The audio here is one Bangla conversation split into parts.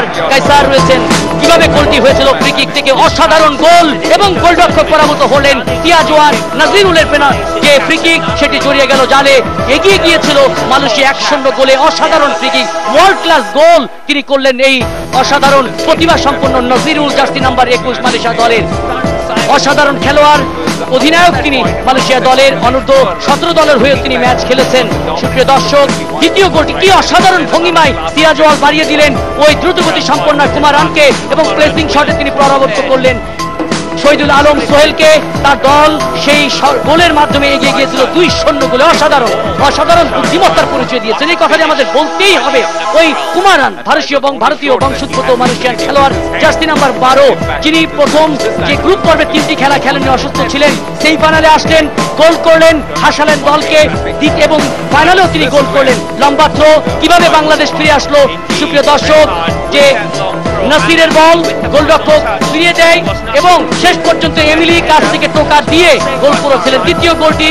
কাইসার কাইসার রয়েছেন। কিভাবে গোলটি হয়েছিল ফ্রি কিক থেকে, অসাধারণ গোল, এবং গোলরক্ষক পরাভূত হলেন তিয়াজওয়ার নাজিরুলের যে ফ্রি কিক সেটি জড়িয়ে গেল জালে। এগিয়ে গিয়েছিল মালয়েশিয়া 1-0 গোলে। অসাধারণ ফ্রি কিক, ওয়ার্ল্ড ক্লাস গোল তিনি করলেন এই অসাধারণ প্রতিভা সম্পন্ন নাজিরুল, জার্সি নাম্বার 21 মালয়েশিয়া দলের অসাধারণ খেলোয়াড়, অধিনায়ক তিনি। মালয়েশিয়া দলের অনূর্ধ্ব 17 দলের হয়ে তিনি ম্যাচ খেলেছেন। সুপ্রিয় দর্শক, দ্বিতীয় গোলটি কি অসাধারণ ভঙ্গিমায় সিরাজওয়াল বাড়িয়ে দিলেন ওই দ্রুতগতি সম্পন্ন কুমারানকে, এবং প্লেসিং শটে তিনি পরাভূত করলেন শহীদুল আলম সোহেলকে। তার দল সেই গোলের মাধ্যমে এগিয়ে গিয়েছিল 2-0 গোলে। অসাধারণ অসাধারণ বুদ্ধিমত্তার পরিচয় দিয়েছেন, এই কথাটি আমাদের বলতেই হবে। ওই কুমারান ভারতীয় বংশোদ্ভূত মালয়েশিয়ান খেলোয়াড়, জার্সি নাম্বার 12, যিনি প্রথম যে গ্রুপ পর্বে 3টি খেলা খেলেন, অসুস্থ ছিলেন, সেই ফাইনালে আসলেন, গোল করলেন, হাসালেন দলকে, এবং ফাইনালেও তিনি গোল করলেন। লম্বা থ্রো, কিভাবে বাংলাদেশ ফিরে আসলো। সুপ্রিয় দর্শক, যে নাসিরের বল গোলরক্ষক ফিরিয়ে দেয়, এবং শেষ পর্যন্ত এমিলি কাছ থেকে টোকা দিয়ে গোল করেছিলেন। দ্বিতীয় গোলটি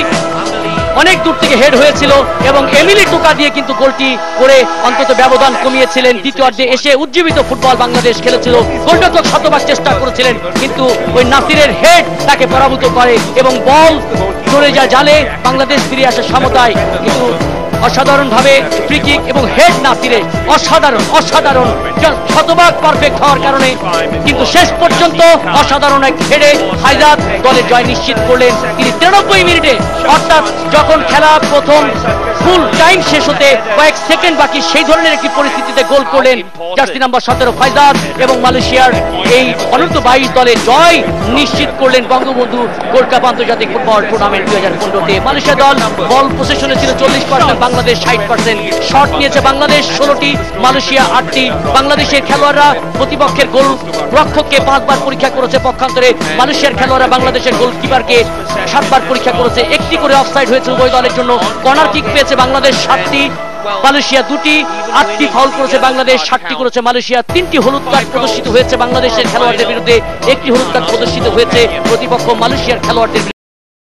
অনেক দূর থেকে হেড হয়েছিল, এবং এমিলি টোকা দিয়ে কিন্তু গোলটি করে অন্তত ব্যবধান কমিয়েছিলেন। দ্বিতীয়ার্ধে এসে উজ্জীবিত ফুটবল বাংলাদেশ খেলেছিল। গোলরক্ষক শতবার চেষ্টা করেছিলেন, কিন্তু ওই নাসিরের হেড তাকে পরাভূত করে, এবং বল চলে যায় জালে। বাংলাদেশ ফিরে আসে সমতায়, কিন্তু অসাধারণভাবে ফ্রি কিক এবং হেড নাসিরের অসাধারণ অসাধারণ শতভাগ পারফেক্ট হওয়ার কারণে কিন্তু শেষ পর্যন্ত অসাধারণ এক হেডে ফাইজাদ দলের জয় নিশ্চিত করলেন। তিনি 93 মিনিটে, অর্থাৎ যখন খেলা প্রথম ফুল টাইম শেষ হতে কয়েক সেকেন্ড বাকি, সেই ধরনের একটি পরিস্থিতিতে গোল করলেন জার্সি নাম্বার 17 ফাইজাদ, এবং মালয়েশিয়ার এই অনূর্ধ্ব 22 দলের জয় নিশ্চিত করলেন বঙ্গবন্ধু গোল্ড কাপ আন্তর্জাতিক ফুটবল টুর্নামেন্ট 2015-তে। মালয়েশিয়া দল বল পজিশনে ছিল 40%, বাংলাদেশ 60%। শট নিয়েছে বাংলাদেশ 16টি, মালয়েশিয়া 8টি। বাংলাদেশের খেলোয়াড়রা প্রতিপক্ষের গোল রক্ষককে 5 বার পরীক্ষা করেছে, পক্ষান্তরে মালয়েশিয়ার খেলোয়াড়রা বাংলাদেশের গোলকিপারকে 7 বার পরীক্ষা করেছে। একটি করে অফসাইড হয়েছে উভয় দলের জন্য। কর্নার কিক পেয়েছে বাংলাদেশ 7টি, মালয়েশিয়া 2টি। 8টি ফাউল করেছে বাংলাদেশ, 7টি করেছে মালয়েশিয়া। 3টি হলুদ কার্ড প্রদর্শিত হয়েছে বাংলাদেশের খেলোয়াড়দের বিরুদ্ধে, 1টি হলুদ কার্ড প্রদর্শিত হয়েছে প্রতিপক্ষ মালয়েশিয়ার খেলোয়াড়দের।